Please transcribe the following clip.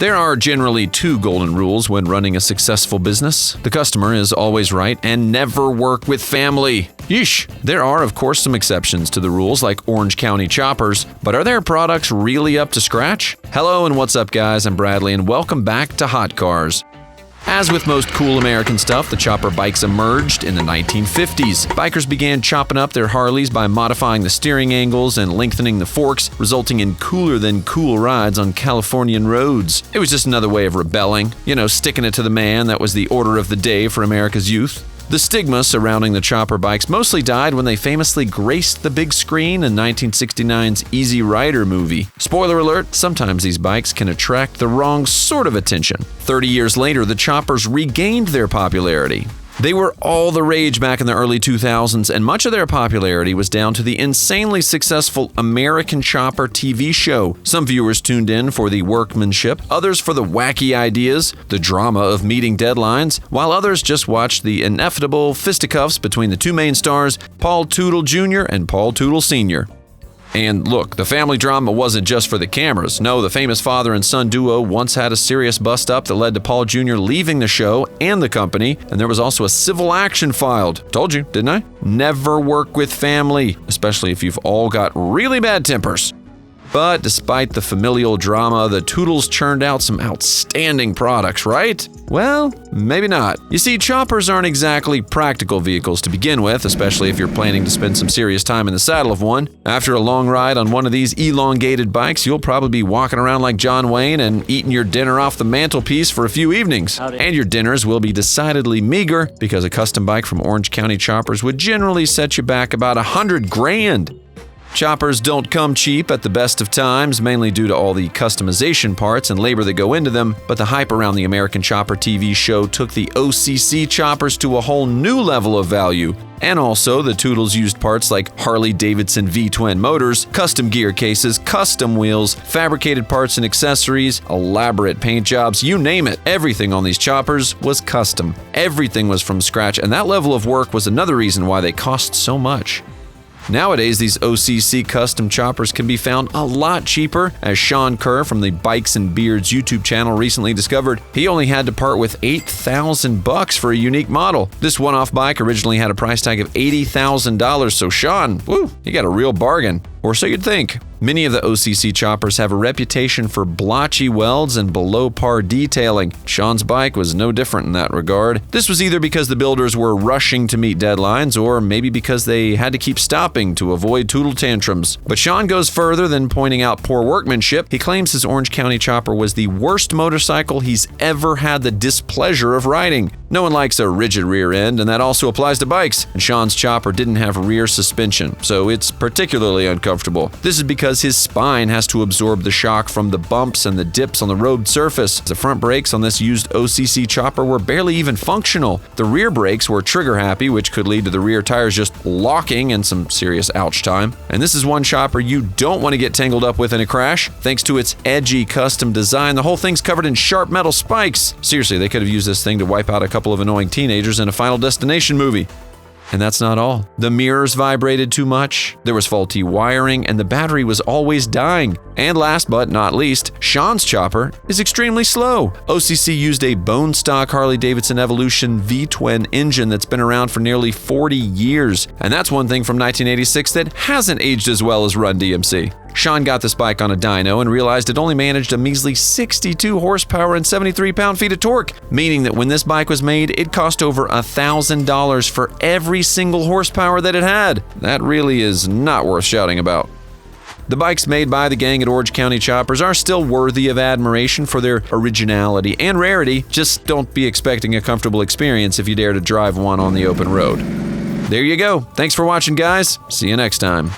There are generally two golden rules when running a successful business. The customer is always right and never work with family. Yeesh. There are, of course, some exceptions to the rules like Orange County choppers, but are their products really up to scratch? Hello and what's up, guys? I'm Bradley and welcome back to Hot Cars. As with most cool American stuff, the chopper bikes emerged in the 1950s. Bikers began chopping up their Harleys by modifying the steering angles and lengthening the forks, resulting in cooler than cool rides on Californian roads. It was just another way of rebelling, sticking it to the man. That was the order of the day for America's youth. The stigma surrounding the chopper bikes mostly died when they famously graced the big screen in 1969's Easy Rider movie. Spoiler alert, sometimes these bikes can attract the wrong sort of attention. 30 years later, the choppers regained their popularity. They were all the rage back in the early 2000s, and much of their popularity was down to the insanely successful American Chopper TV show. Some viewers tuned in for the workmanship, others for the wacky ideas, the drama of meeting deadlines, while others just watched the inevitable fisticuffs between the two main stars, Paul Teutul Jr. and Paul Teutul Sr. And look, the family drama wasn't just for the cameras. No, the famous father and son duo once had a serious bust-up that led to Paul Jr. leaving the show and the company, and there was also a civil action filed. Told you, didn't I? Never work with family, especially if you've all got really bad tempers. But despite the familial drama, the Teutuls churned out some outstanding products, right? Well, maybe not. You see, choppers aren't exactly practical vehicles to begin with, especially if you're planning to spend some serious time in the saddle of one. After a long ride on one of these elongated bikes, you'll probably be walking around like John Wayne and eating your dinner off the mantelpiece for a few evenings. Howdy. And your dinners will be decidedly meager because a custom bike from Orange County Choppers would generally set you back about $100,000. Choppers don't come cheap at the best of times, mainly due to all the customization parts and labor that go into them, but the hype around the American Chopper TV show took the OCC choppers to a whole new level of value. And also, the Teutuls used parts like Harley-Davidson V-twin motors, custom gear cases, custom wheels, fabricated parts and accessories, elaborate paint jobs, you name it. Everything on these choppers was custom. Everything was from scratch, and that level of work was another reason why they cost so much. Nowadays, these OCC custom choppers can be found a lot cheaper. As Sean Kerr from the Bikes and Beards YouTube channel recently discovered, he only had to part with $8,000 for a unique model. This one-off bike originally had a price tag of $80,000, so Sean, he got a real bargain. Or so you'd think. Many of the OCC choppers have a reputation for blotchy welds and below-par detailing. Sean's bike was no different in that regard. This was either because the builders were rushing to meet deadlines, or maybe because they had to keep stopping to avoid Teutul tantrums. But Sean goes further than pointing out poor workmanship. He claims his Orange County chopper was the worst motorcycle he's ever had the displeasure of riding. No one likes a rigid rear end, and that also applies to bikes. And Sean's chopper didn't have rear suspension, so it's particularly uncomfortable. This is because his spine has to absorb the shock from the bumps and the dips on the road surface. The front brakes on this used OCC chopper were barely even functional. The rear brakes were trigger happy, which could lead to the rear tires just locking and some serious ouch time. And this is one chopper you don't want to get tangled up with in a crash. Thanks to its edgy custom design, the whole thing's covered in sharp metal spikes. Seriously, they could have used this thing to wipe out a couple of annoying teenagers in a Final Destination movie. And that's not all. The mirrors vibrated too much, there was faulty wiring, and the battery was always dying. And last but not least, Sean's chopper is extremely slow. OCC used a bone stock Harley-Davidson Evolution V-twin engine that's been around for nearly 40 years. And that's one thing from 1986 that hasn't aged as well as Run DMC. Sean got this bike on a dyno and realized it only managed a measly 62 horsepower and 73 pound-feet of torque, meaning that when this bike was made, it cost over $1,000 for every single horsepower that it had. That really is not worth shouting about. The bikes made by the gang at Orange County Choppers are still worthy of admiration for their originality and rarity. Just don't be expecting a comfortable experience if you dare to drive one on the open road. There you go. Thanks for watching, guys. See you next time.